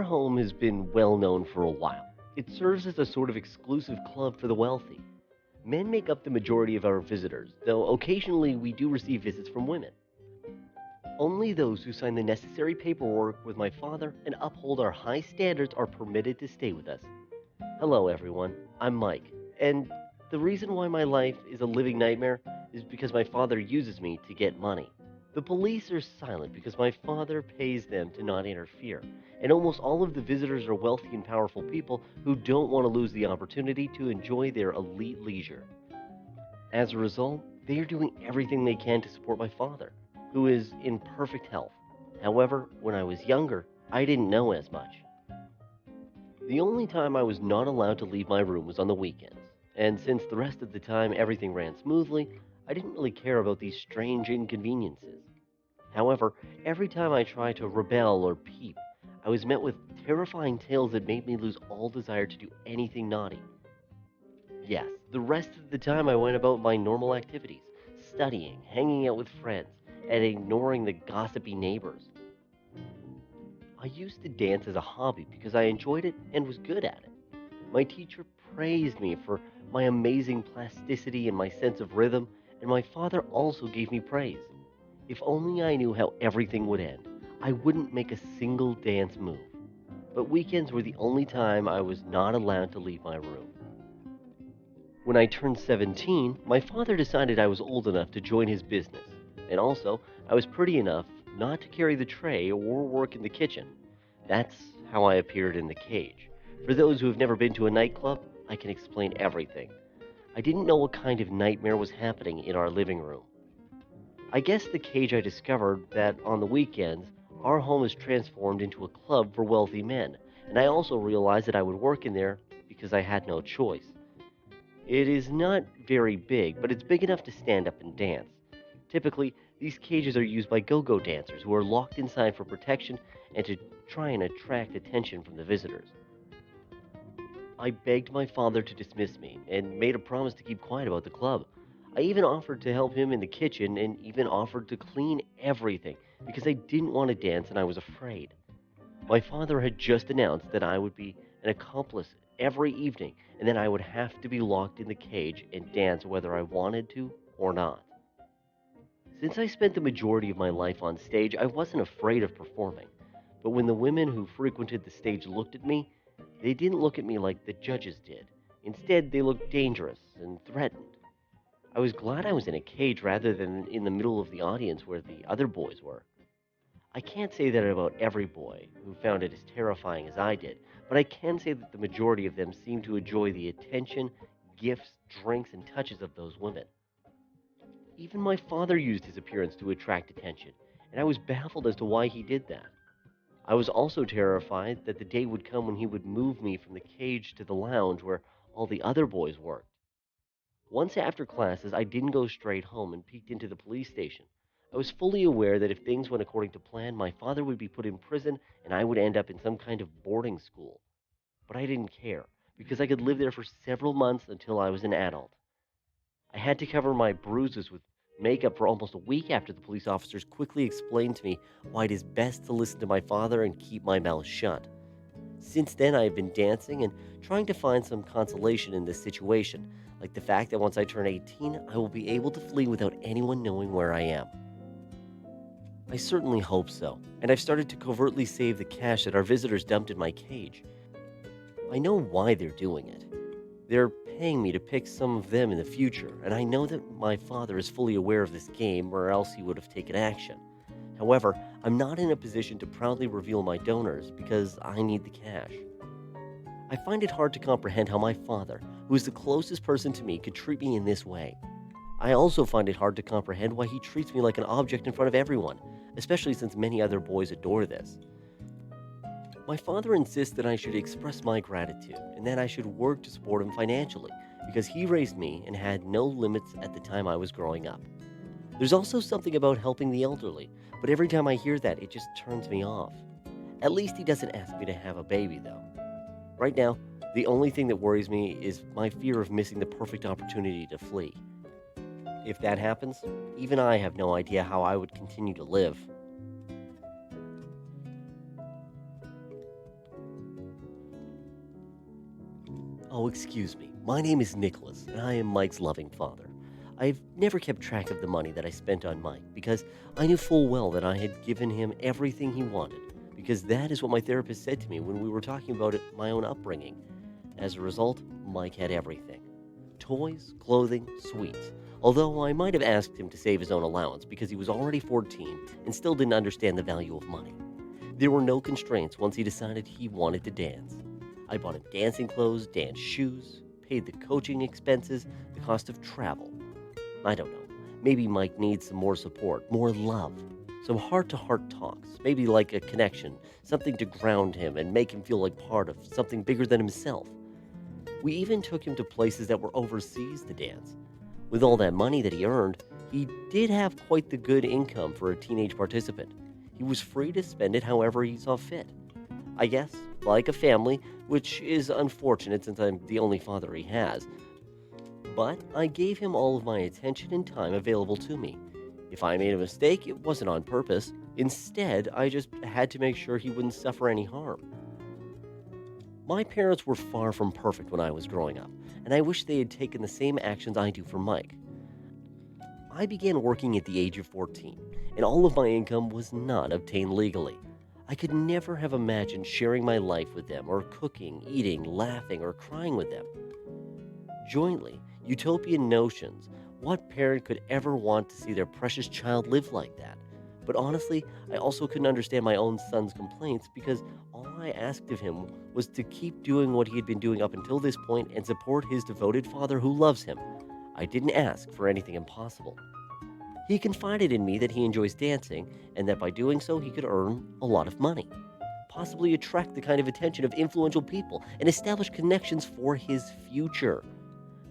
home has been well known for a while. It serves as a sort of exclusive club for the wealthy. Men make up the majority of our visitors, though occasionally we do receive visits from women. Only those who sign the necessary paperwork with my father and uphold our high standards are permitted to stay with us. Hello, everyone. I'm Mike, and the reason why my life is a living nightmare is because my father uses me to get money. The police are silent because my father pays them to not interfere, and almost all of the visitors are wealthy and powerful people who don't want to lose the opportunity to enjoy their elite leisure. As a result, they are doing everything they can to support my father, who is in perfect health. However, when I was younger, I didn't know as much. The only time I was not allowed to leave my room was on the weekends, and since the rest of the time everything ran smoothly, I didn't really care about these strange inconveniences. However, every time I tried to rebel or peep, I was met with terrifying tales that made me lose all desire to do anything naughty. Yes, the rest of the time I went about my normal activities, studying, hanging out with friends, and ignoring the gossipy neighbors. I used to dance as a hobby because I enjoyed it and was good at it. My teacher praised me for my amazing plasticity and my sense of rhythm, and my father also gave me praise. If only I knew how everything would end, I wouldn't make a single dance move. But weekends were the only time I was not allowed to leave my room. When I turned 17, my father decided I was old enough to join his business, and also I was pretty enough not to carry the tray or work in the kitchen. That's how I appeared in the cage. For those who have never been to a nightclub, I can explain everything. I didn't know what kind of nightmare was happening in our living room. I guess the cage I discovered that on the weekends, our home is transformed into a club for wealthy men, and I also realized that I would work in there because I had no choice. It is not very big, but it's big enough to stand up and dance. Typically, these cages are used by go go dancers who are locked inside for protection and to try and attract attention from the visitors. I begged my father to dismiss me and made a promise to keep quiet about the club. I even offered to help him in the kitchen and even offered to clean everything because I didn't want to dance and I was afraid. My father had just announced that I would be an accomplice every evening and then I would have to be locked in the cage and dance whether I wanted to or not. Since I spent the majority of my life on stage, I wasn't afraid of performing. But when the women who frequented the stage looked at me, they didn't look at me like the judges did. Instead, they looked dangerous and threatened. I was glad I was in a cage rather than in the middle of the audience where the other boys were. I can't say that about every boy who found it as terrifying as I did, but I can say that the majority of them seemed to enjoy the attention, gifts, drinks, and touches of those women. Even my father used his appearance to attract attention, and I was baffled as to why he did that. I was also terrified that the day would come when he would move me from the cage to the lounge where all the other boys worked. Once after classes, I didn't go straight home and peeked into the police station. I was fully aware that if things went according to plan, my father would be put in prison and I would end up in some kind of boarding school. But I didn't care, because I could live there for several months until I was an adult. I had to cover my bruises with makeup for almost a week after the police officers quickly explained to me why it is best to listen to my father and keep my mouth shut. Since then, I have been dancing and trying to find some consolation in this situation, like the fact that once I turn 18, I will be able to flee without anyone knowing where I am. I certainly hope so, and I've started to covertly save the cash that our visitors dumped in my cage. I know why they're doing it. They're paying me to pick some of them in the future, and I know that my father is fully aware of this game, or else he would have taken action. However, I'm not in a position to proudly reveal my donors because I need the cash. I find it hard to comprehend how my father, who is the closest person to me, could treat me in this way. I also find it hard to comprehend why he treats me like an object in front of everyone, especially since many other boys adore this. My father insists that I should express my gratitude and that I should work to support him financially because he raised me and had no limits at the time I was growing up. There's also something about helping the elderly, but every time I hear that, it just turns me off. At least he doesn't ask me to have a baby, though. Right now, the only thing that worries me is my fear of missing the perfect opportunity to flee. If that happens, even I have no idea how I would continue to live. Oh, excuse me. My name is Nicholas, and I am Mike's loving father. I've never kept track of the money that I spent on Mike because I knew full well that I had given him everything he wanted, because that is what my therapist said to me when we were talking about my own upbringing. As a result, Mike had everything: toys, clothing, sweets. Although I might have asked him to save his own allowance because he was already 14 and still didn't understand the value of money. There were no constraints once he decided he wanted to dance. I bought him dancing clothes, dance shoes, paid the coaching expenses, the cost of travel. I don't know. Maybe Mike needs some more support, more love, some heart to heart talks, maybe like a connection, something to ground him and make him feel like part of something bigger than himself. We even took him to places that were overseas to dance. With all that money that he earned, he did have quite the good income for a teenage participant. He was free to spend it however he saw fit. I guess, like a family, which is unfortunate since I'm the only father he has. But I gave him all of my attention and time available to me. If I made a mistake, it wasn't on purpose. Instead, I just had to make sure he wouldn't suffer any harm. My parents were far from perfect when I was growing up, and I wish they had taken the same actions I do for Mike. I began working at the age of 14, and all of my income was not obtained legally. I could never have imagined sharing my life with them, or cooking, eating, laughing, or crying with them. Jointly, utopian notions. What parent could ever want to see their precious child live like that? But honestly, I also couldn't understand my own son's complaints because all I asked of him was to keep doing what he had been doing up until this point and support his devoted father who loves him. I didn't ask for anything impossible. He confided in me that he enjoys dancing and that by doing so he could earn a lot of money, possibly attract the kind of attention of influential people and establish connections for his future.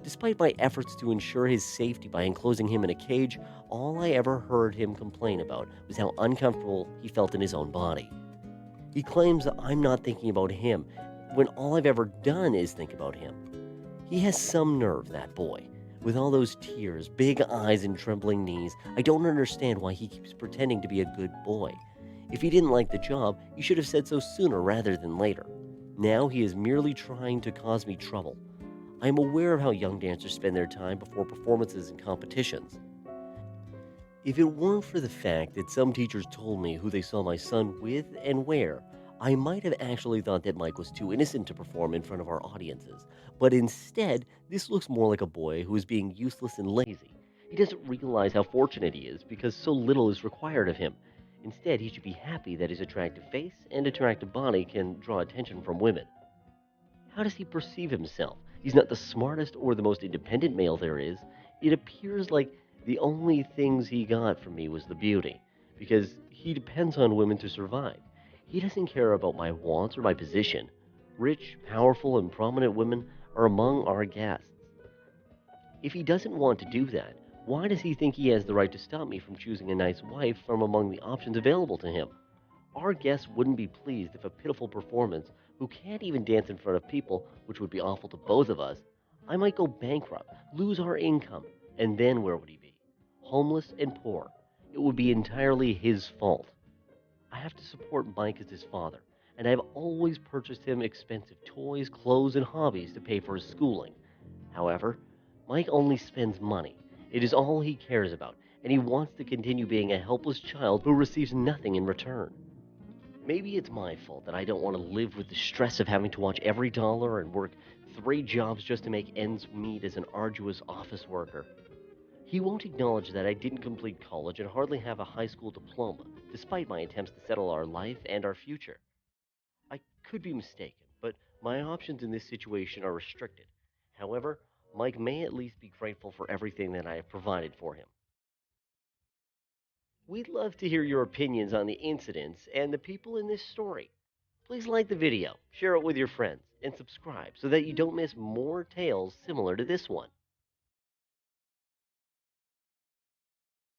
Despite my efforts to ensure his safety by enclosing him in a cage, all I ever heard him complain about was how uncomfortable he felt in his own body. He claims that I'm not thinking about him when all I've ever done is think about him. He has some nerve, that boy. With all those tears, big eyes, and trembling knees, I don't understand why he keeps pretending to be a good boy. If he didn't like the job, he should have said so sooner rather than later. Now he is merely trying to cause me trouble. I am aware of how young dancers spend their time before performances and competitions. If it weren't for the fact that some teachers told me who they saw my son with and where, I might have actually thought that Mike was too innocent to perform in front of our audiences. But instead, this looks more like a boy who is being useless and lazy. He doesn't realize how fortunate he is because so little is required of him. Instead, he should be happy that his attractive face and attractive body can draw attention from women. How does he perceive himself? He's not the smartest or the most independent male there is. It appears like the only things he got from me was the beauty, because he depends on women to survive. He doesn't care about my wants or my position. Rich, powerful, and prominent women are among our guests. If he doesn't want to do that, why does he think he has the right to stop me from choosing a nice wife from among the options available to him? Our guests wouldn't be pleased if a pitiful performance, who can't even dance in front of people, which would be awful to both of us, I might go bankrupt, lose our income, and then where would he be? Homeless and poor. It would be entirely his fault. I have to support Mike as his father, and I have always purchased him expensive toys, clothes, and hobbies to pay for his schooling. However, Mike only spends money. It is all he cares about, and he wants to continue being a helpless child who receives nothing in return. Maybe it's my fault that I don't want to live with the stress of having to watch every dollar and work 3 jobs just to make ends meet as an arduous office worker. He won't acknowledge that I didn't complete college and hardly have a high school diploma, despite my attempts to settle our life and our future. I could be mistaken, but my options in this situation are restricted. However, Mike may at least be grateful for everything that I have provided for him. We'd love to hear your opinions on the incidents and the people in this story. Please like the video, share it with your friends, and subscribe so that you don't miss more tales similar to this one.